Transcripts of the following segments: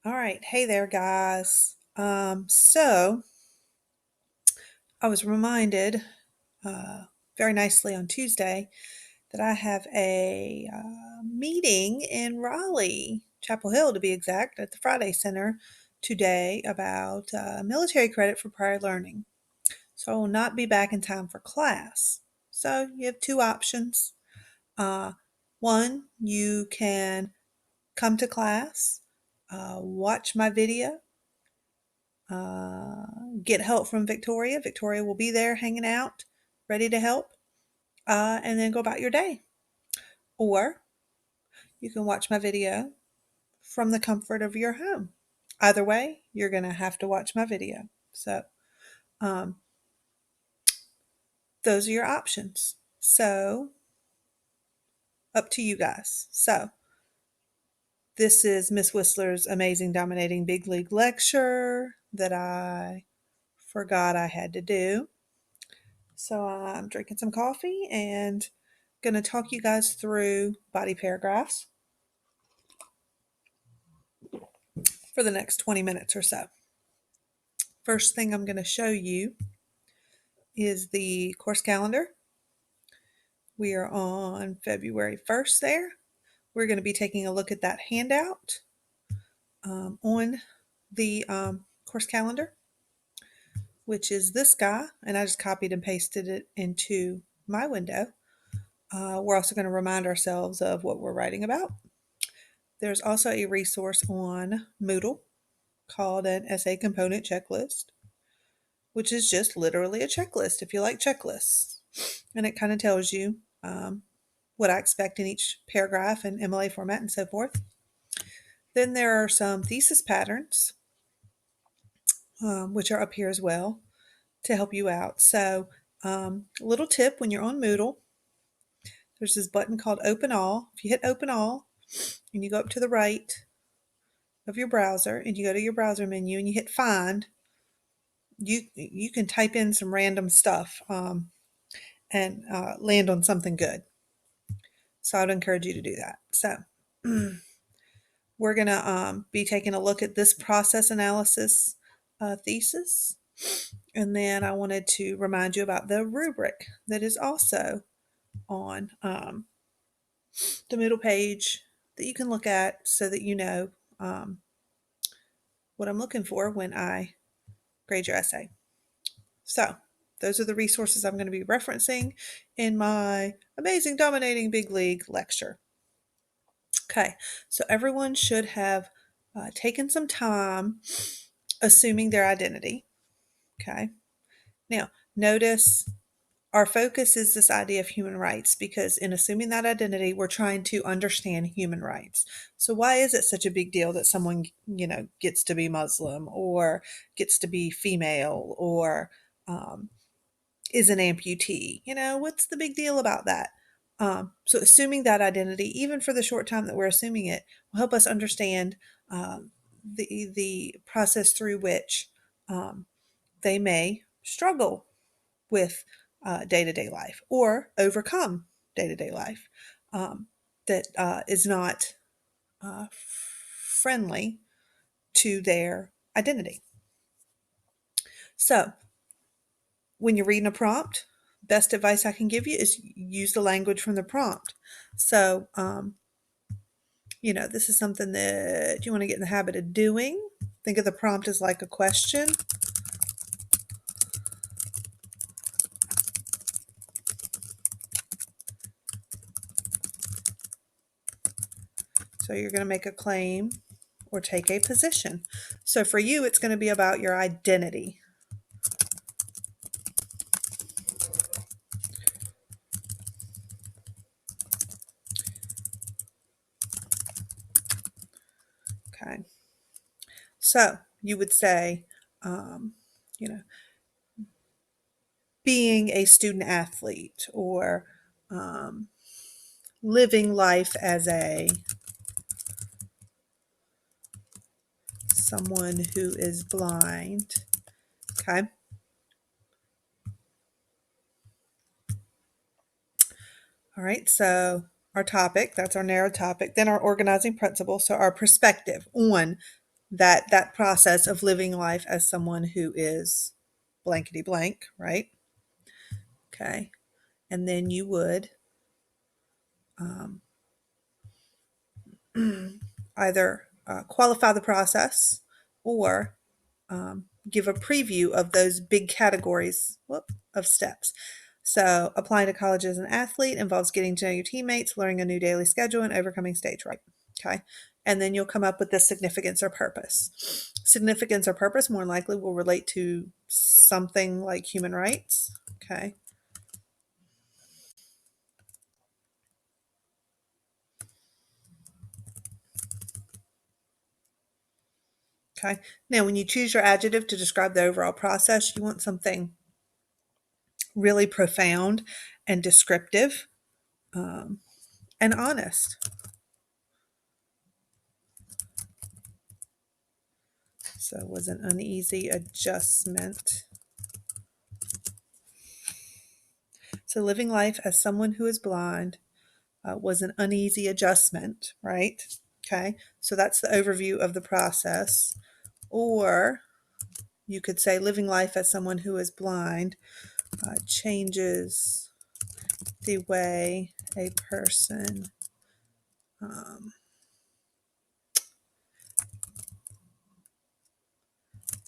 All right. Hey there, guys. So I was reminded very nicely on Tuesday that I have a meeting in Raleigh, Chapel Hill to be exact, at the Friday Center today about military credit for prior learning. So I will not be back in time for class. So you have two options. Uh, One, you can come to class, watch my video, uh, get help from Victoria. Victoria will be there hanging out, ready to help, and then go about your day. Or you can watch my video from the comfort of your home. Either way, you're going to have to watch my video. So, um, those are your options. So, up to you guys. So, this is Miss Whistler's Amazing Dominating Big League lecture that I forgot I had to do. So I'm drinking some coffee and going to talk you guys through body paragraphs for the next 20 minutes or so. First thing I'm going to show you is the course calendar. We are on February 1st there. We're going to be taking a look at that handout on the course calendar, which is this guy, and I just copied and pasted it into my window. We're also going to remind ourselves of what we're writing about. There's also a resource on Moodle called an essay component checklist, which is just literally a checklist if you like checklists. And it kind of tells you what I expect in each paragraph in MLA format and so forth. Then there are some thesis patterns, which are up here as well to help you out. So, a little tip when you're on Moodle, there's this button called Open All. If you hit Open All and you go up to the right of your browser and you go to your browser menu and you hit Find, you can type in some random stuff and land on something good. So I'd encourage you to do that. So we're going to be taking a look at this process analysis thesis. And then I wanted to remind you about the rubric that is also on the middle page that you can look at so that you know what I'm looking for when I grade your essay. So those are the resources I'm going to be referencing in my Amazing Dominating Big League lecture. Okay, so everyone should have taken some time assuming their identity. Okay, now notice our focus is this idea of human rights because in assuming that identity, we're trying to understand human rights. So why is it such a big deal that someone, gets to be Muslim or gets to be female or is an amputee? What's the big deal about that? So assuming that identity, even for the short time that we're assuming it, will help us understand the process through which they may struggle with day-to-day life or overcome day-to-day life that is not friendly to their identity. So when you're reading a prompt, best advice I can give you is use the language from the prompt. So, this is something that you want to get in the habit of doing. Think of the prompt as like a question. So you're going to make a claim or take a position. So for you, it's going to be about your identity. Okay. So you would say, um, you know, being a student athlete or living life as a someone who is blind. Okay. All right. So our topic, that's our narrow topic. Then our organizing principle. So our perspective on that process of living life as someone who is blankety blank, right? Okay. And then you would either qualify the process or give a preview of those big categories of steps. So, applying to college as an athlete involves getting to know your teammates, learning a new daily schedule, and overcoming stage fright. Okay. And then you'll come up with the significance or purpose. Significance or purpose more likely will relate to something like human rights. Okay. Okay. Now, when you choose your adjective to describe the overall process, you want something really profound and descriptive and honest. So it was an uneasy adjustment. So living life as someone who is blind was an uneasy adjustment, right? Okay. So that's the overview of the process. Or you could say living life as someone who is blind changes the way a person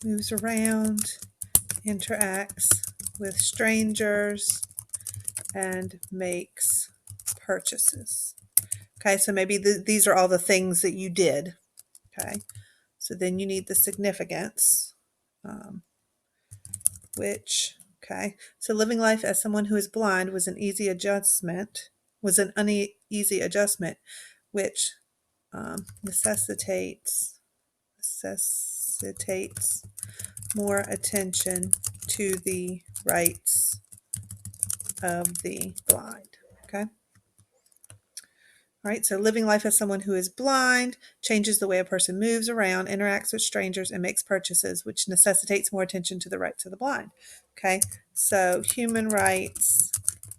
moves around, interacts with strangers, and makes purchases. Okay, so maybe these are all the things that you did. Okay, so then you need the significance, which, okay, so living life as someone who is blind was an easy adjustment, was an uneasy adjustment, which necessitates more attention to the rights of the blind. Okay. All right, so living life as someone who is blind changes the way a person moves around, interacts with strangers, and makes purchases, which necessitates more attention to the rights of the blind. Okay, so human rights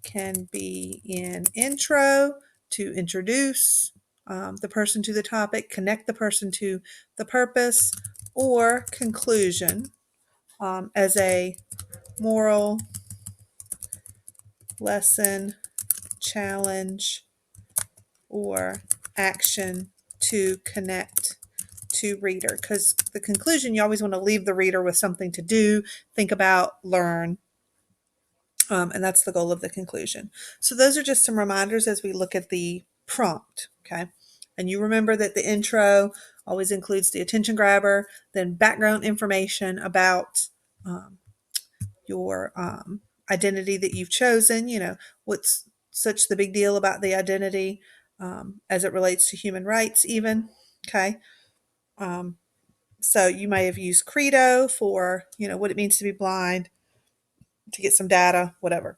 can be in intro to introduce the person to the topic, connect the person to the purpose, or conclusion as a moral lesson, challenge, or action to connect to reader, because the conclusion, you always want to leave the reader with something to do, think about, learn, and that's the goal of the conclusion. So those are just some reminders as we look at the prompt. Okay, and you remember that the intro always includes the attention grabber, then background information about your identity that you've chosen. What's such the big deal about the identity as it relates to human rights, even. Okay. So you may have used Credo for, what it means to be blind, to get some data, whatever.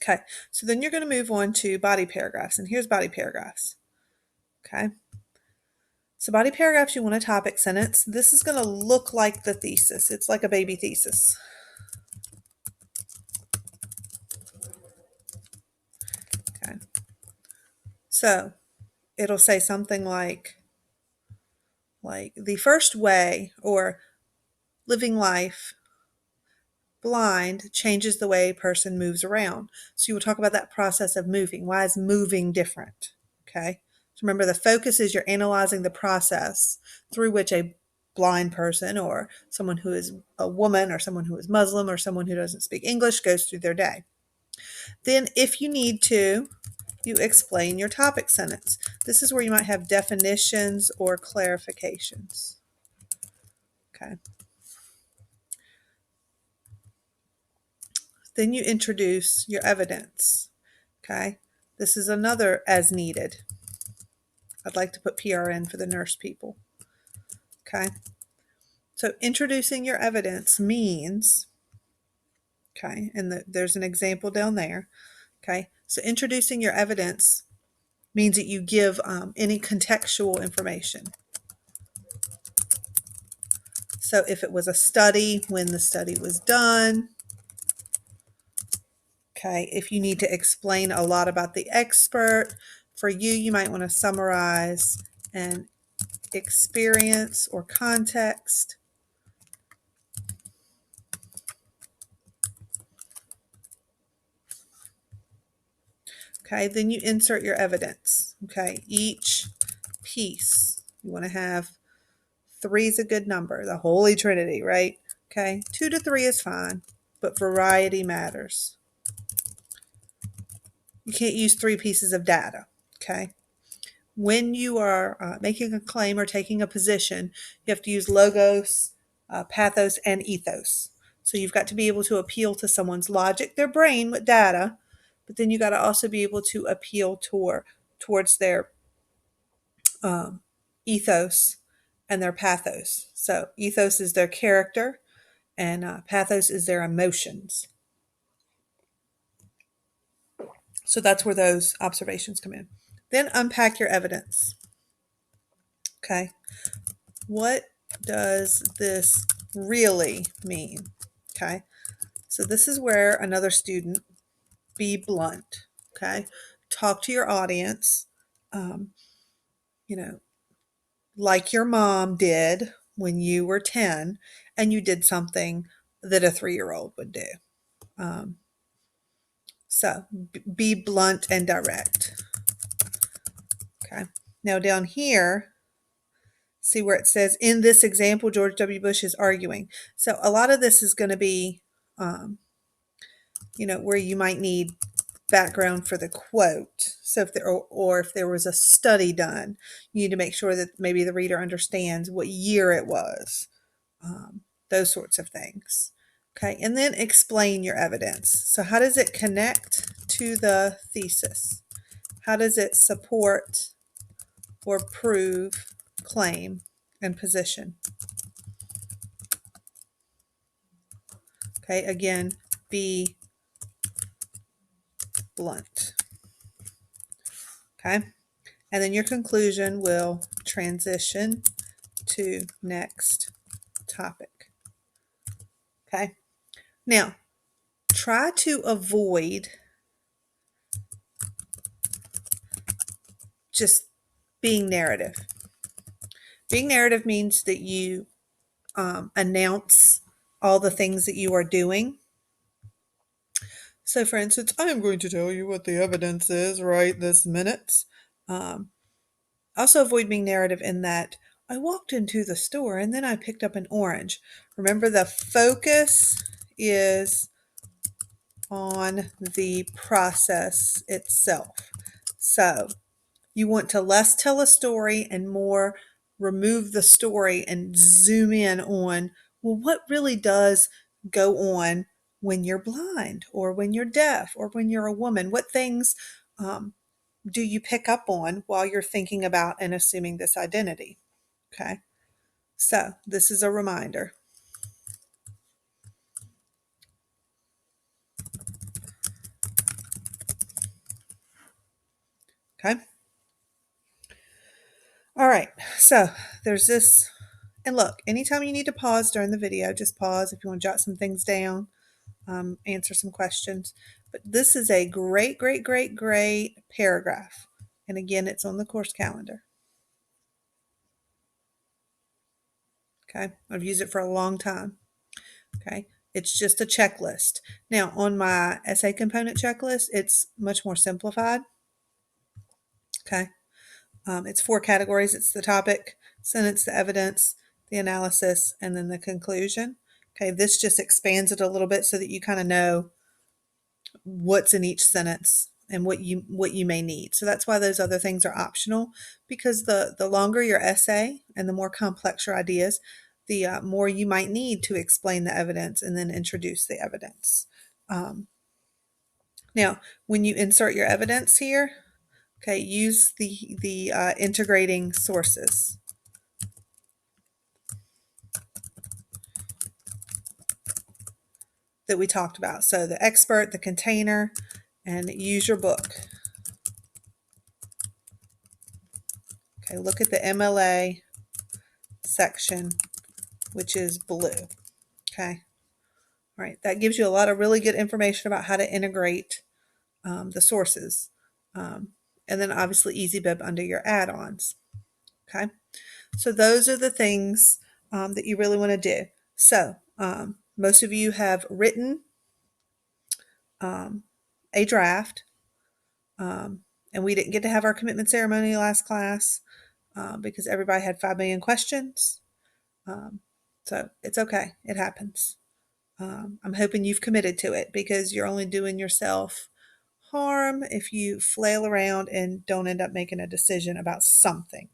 Okay. So then you're going to move on to body paragraphs. And here's body paragraphs. Okay. So body paragraphs, you want a topic sentence. This is going to look like the thesis. It's like a baby thesis. Okay. So it'll say something like the first way, or living life blind changes the way a person moves around. So you will talk about that process of moving. Why is moving different? Okay. So remember, the focus is you're analyzing the process through which a blind person, or someone who is a woman, or someone who is Muslim, or someone who doesn't speak English goes through their day. Then if you need to, you explain your topic sentence. This is where you might have definitions or clarifications. Okay. Then you introduce your evidence. Okay. This is another as needed. I'd like to put PRN for the nurse people. Okay. So introducing your evidence means, okay, and there's an example down there. Okay. So introducing your evidence means that you give any contextual information. So if it was a study, when the study was done. Okay, if you need to explain a lot about the expert, for you might want to summarize and experience or context. Okay, then you insert your evidence. Okay, each piece, you want to have 3 is a good number, the Holy Trinity, right? Okay, 2 to 3 is fine, but variety matters. You can't use 3 pieces of data, okay? When you are making a claim or taking a position, you have to use logos, pathos, and ethos. So you've got to be able to appeal to someone's logic, their brain with data, but then you got to also be able to appeal towards their ethos and their pathos. So ethos is their character, and pathos is their emotions. So that's where those observations come in. Then unpack your evidence. Okay. What does this really mean? Okay. So this is where another student, be blunt. Okay. Talk to your audience. Um, you know, like your mom did when you were 10 and you did something that a 3-year-old would do. So be blunt and direct. Okay. Now down here, see where it says, in this example, George W. Bush is arguing. So a lot of this is going to be, where you might need background for the quote. So if there, or if there was a study done, you need to make sure that maybe the reader understands what year it was, those sorts of things. Okay, and then explain your evidence. So how does it connect to the thesis? How does it support or prove claim and position? Okay, again, be blunt. Okay, and then your conclusion will transition to next topic. Okay, now try to avoid just being narrative. Being narrative means that you announce all the things that you are doing. So, for instance, I am going to tell you what the evidence is right this minute. Also, avoid being narrative in that I walked into the store and then I picked up an orange. Remember, the focus is on the process itself. So, you want to less tell a story and more remove the story and zoom in on, well, what really does go on when you're blind or when you're deaf or when you're a woman? What things do you pick up on while you're thinking about and assuming this identity? Okay, so this is a reminder. Okay. All right, so there's this, and look, anytime you need to pause during the video, just pause if you want to jot some things down, answer some questions. But this is a great, great, great, great paragraph. And again, it's on the course calendar. Okay, I've used it for a long time. Okay, it's just a checklist. Now, on my essay component checklist, it's much more simplified. Okay, it's 4 categories. It's the topic, sentence, the evidence, the analysis, and then the conclusion. Okay, this just expands it a little bit so that you kind of know what's in each sentence and what you may need. So that's why those other things are optional, because the longer your essay and the more complex your ideas, the more you might need to explain the evidence and then introduce the evidence. Now, when you insert your evidence here, okay, use the integrating sources that we talked about. So the expert, the container, and use your book. Okay, look at the MLA section, which is blue. Okay. All right. That gives you a lot of really good information about how to integrate the sources. And then obviously EasyBib under your add-ons. Okay. So those are the things that you really want to do. So most of you have written a draft, and we didn't get to have our commitment ceremony last class because everybody had 5 million questions. So it's okay. It happens. I'm hoping you've committed to it because you're only doing yourself harm if you flail around and don't end up making a decision about something.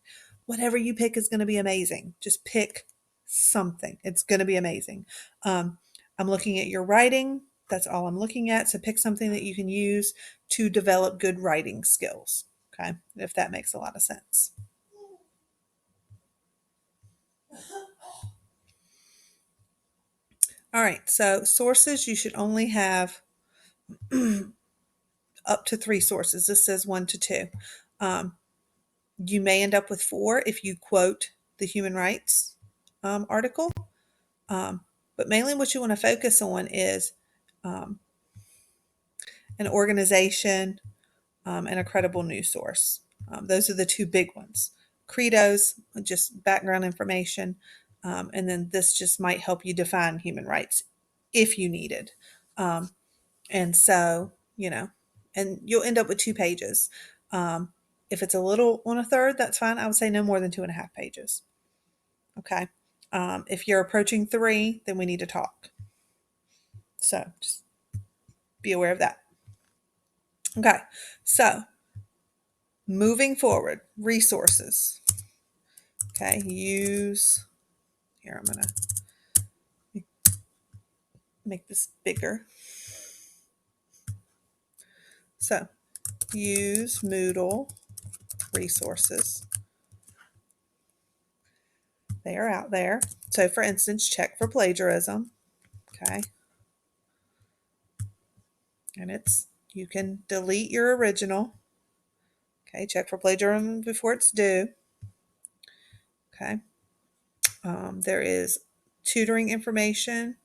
Whatever you pick is going to be amazing. Just pick something. It's going to be amazing. I'm looking at your writing. That's all I'm looking at. So pick something that you can use to develop good writing skills. Okay. If that makes a lot of sense. All right. So sources, you should only have up to 3 sources. This says 1 to 2. You may end up with 4 if you quote the human rights article. But mainly what you want to focus on is um, an organization and a credible news source. Those are the 2 big ones. Credos, just background information, and then this just might help you define human rights if you needed. And so, and you'll end up with 2 pages. If it's a little on a third, that's fine. I would say no more than 2.5 pages. Okay. If you're approaching 3, then we need to talk. So just be aware of that. Okay. So moving forward, resources. Okay. Here, I'm going to make this bigger. So use Moodle resources. They are out there. So for instance, check for plagiarism. Okay. And you can delete your original. Okay. Check for plagiarism before it's due. Okay. There is tutoring information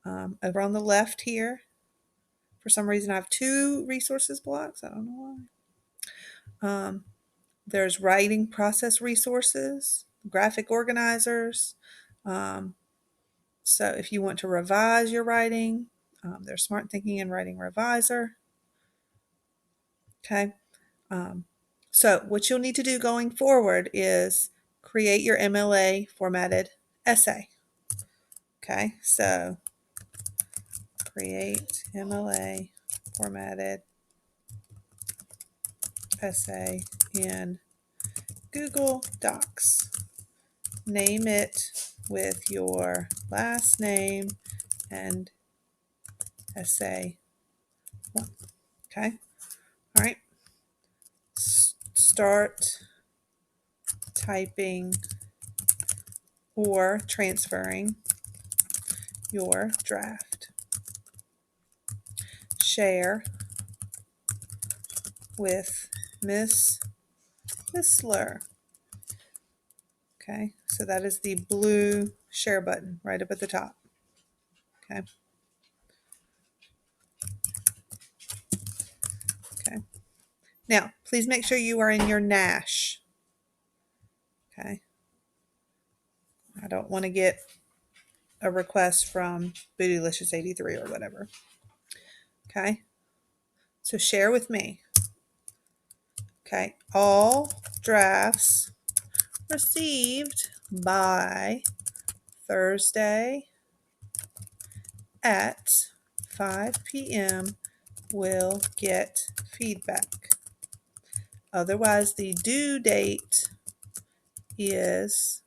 over on the left here. For some reason, I have 2 resources blocks. I don't know why. There's writing process resources, graphic organizers. So if you want to revise your writing, there's Smart Thinking and Writing Reviser. Okay. So what you'll need to do going forward is create your MLA formatted essay. Okay. So create MLA formatted essay in Google Docs. Name it with your last name and essay 1. Okay. All right. Start typing or transferring your draft. Share with Miss Whistler. Okay, so that is the blue share button right up at the top. Okay. Okay. Now, please make sure you are in your NASH. Okay. I don't want to get a request from Bootylicious83 or whatever. Okay. So share with me. Okay. All drafts received by Thursday at 5 p.m. will get feedback. Otherwise, the due date is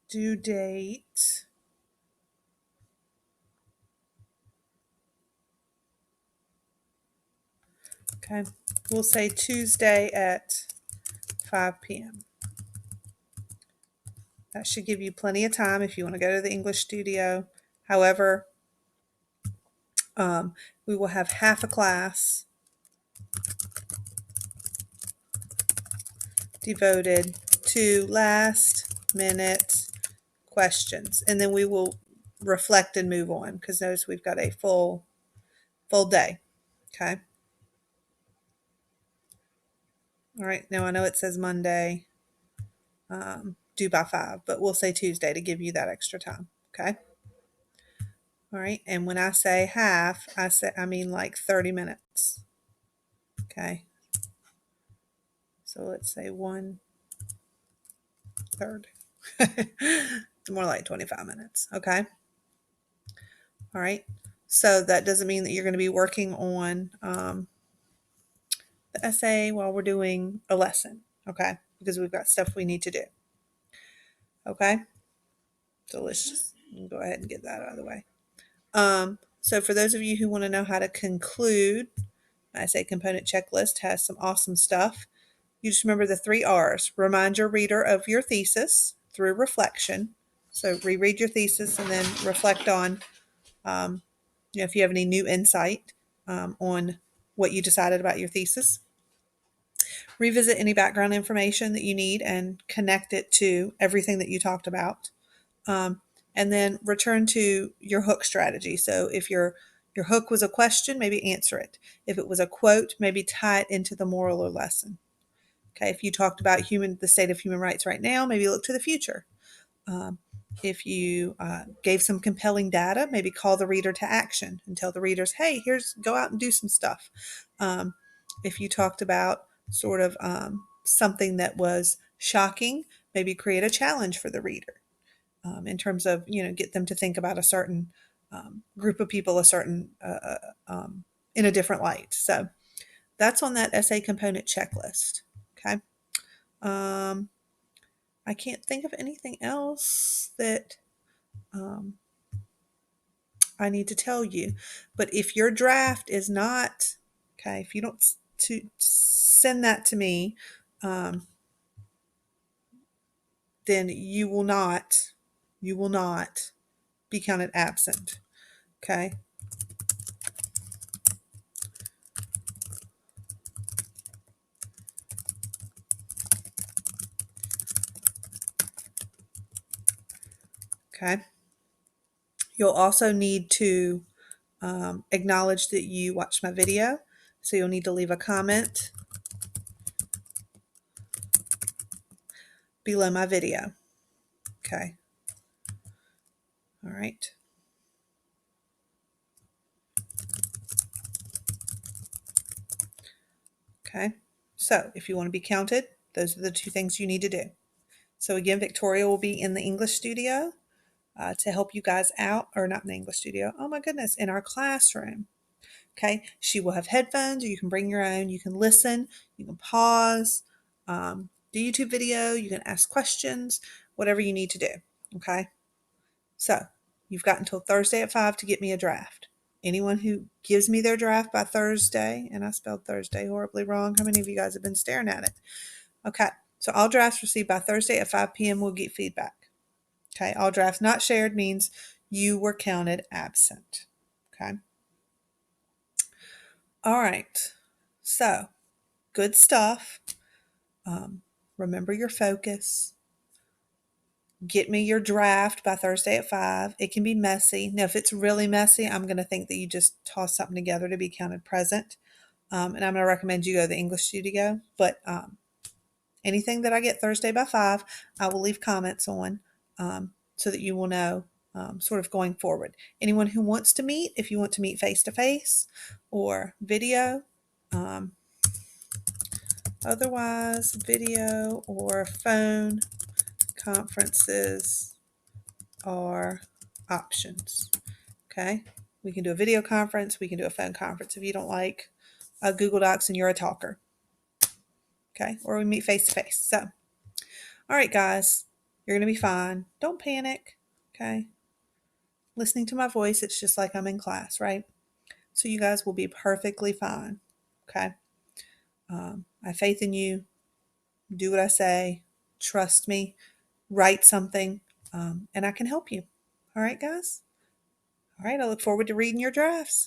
due date okay, we'll say Tuesday at 5 p.m. That should give you plenty of time if you want to go to the English studio. However, We will have half a class devoted to last minute questions, and then we will reflect and move on because notice we've got a full day. Okay. All right. Now I know it says Monday, due by 5, but we'll say Tuesday to give you that extra time. Okay. All right. And when I say half, I mean like 30 minutes. Okay. So let's say 1/3. More like 25 minutes. Okay. All right. So that doesn't mean that you're going to be working on the essay while we're doing a lesson. Okay. Because we've got stuff we need to do. Okay. So let's just go ahead and get that out of the way. So for those of you who want to know how to conclude, my essay component checklist has some awesome stuff. You just remember the 3 R's. Remind your reader of your thesis through reflection. So reread your thesis and then reflect on, if you have any new insight on what you decided about your thesis. Revisit any background information that you need and connect it to everything that you talked about. And then return to your hook strategy. So if your hook was a question, maybe answer it. If it was a quote, maybe tie it into the moral or lesson. Okay, if you talked about the state of human rights right now, maybe look to the future. If you gave some compelling data, maybe call the reader to action and tell the readers, hey, go out and do some stuff. If you talked about sort of something that was shocking, maybe create a challenge for the reader in terms of, get them to think about a certain group of people, in a different light. So that's on that essay component checklist. Okay. I can't think of anything else that I need to tell you. But if your draft is not, okay, if you don't send that to me, then you will not be counted absent. Okay. Okay. You'll also need to acknowledge that you watched my video. So you'll need to leave a comment below my video. Okay. All right. Okay. So if you want to be counted, those are the 2 things you need to do. So again, Victoria will be in the English studio to help you guys out, or not in the English studio. Oh my goodness, in our classroom. Okay. She will have headphones, or you can bring your own. You can listen, you can pause, do YouTube video, you can ask questions, whatever you need to do. Okay. So you've got until Thursday at 5 to get me a draft. Anyone who gives me their draft by Thursday, and I spelled Thursday horribly wrong. How many of you guys have been staring at it? Okay. So all drafts received by Thursday at 5 p.m. will get feedback. Okay. All drafts not shared means you were counted absent. Okay. All right. So good stuff. Remember your focus. Get me your draft by Thursday at 5. It can be messy. Now, if it's really messy, I'm going to think that you just toss something together to be counted present. And I'm going to recommend you go to the English studio. But anything that I get Thursday by 5, I will leave comments on so that you will know sort of going forward. Anyone who wants to meet, if you want to meet face to face or video, otherwise, video or phone conferences are options. Okay. We can do a video conference. We can do a phone conference if you don't like Google Docs and you're a talker. Okay. Or we meet face to face. So, all right, guys, you're going to be fine. Don't panic. Okay. Listening to my voice, it's just like I'm in class, right? So you guys will be perfectly fine. Okay. I have faith in you. Do what I say. Trust me. Write something, and I can help you. All right, guys? All right, I look forward to reading your drafts.